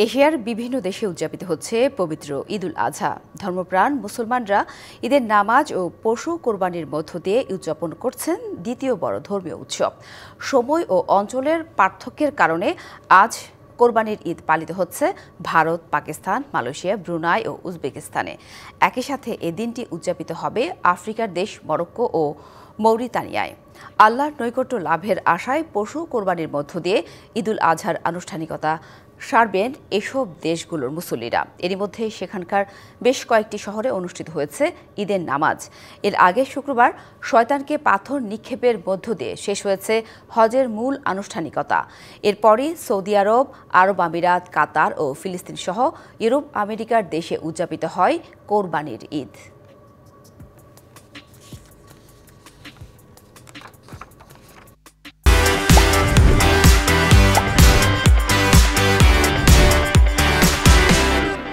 এশিয়ার বিভিন্ন দেশে উদযাপিত হচ্ছে পবিত্র ঈদুল আজহা। ধর্মপ্রাণ মুসলমানরা ঈদের নামাজ ও পশু কোরবানির মধ্য দিয়ে উদযাপন করছেন দ্বিতীয় বড় ধর্মীয় উৎসব। সময় ও অঞ্চলের পার্থক্যের কারণে আজ কোরবানির ঈদ পালিত হচ্ছে ভারত, পাকিস্তান, মালয়েশিয়া, ব্রুনাই ও উজবেকিস্তানে। একই সাথে এ দিনটি উদযাপিত হবে আফ্রিকার দেশ মরক্কো ও মৌরিতানিয়ায়। আল্লাহর নৈকট্য লাভের আশায় পশু কোরবানির মধ্য দিয়ে ঈদুল আজহার আনুষ্ঠানিকতা সারবেন এসব দেশগুলোর মুসল্লিরা। এরই মধ্যে সেখানকার বেশ কয়েকটি শহরে অনুষ্ঠিত হয়েছে ঈদের নামাজ। এর আগে শুক্রবার শয়তানকে পাথর নিক্ষেপের মধ্য দিয়ে শেষ হয়েছে হজের মূল আনুষ্ঠানিকতা। এরপরই সৌদি আরব, আরব আমিরাত, কাতার ও ফিলিস্তিন সহ ইউরোপ আমেরিকার দেশে উদযাপিত হয় কোরবানির ঈদ।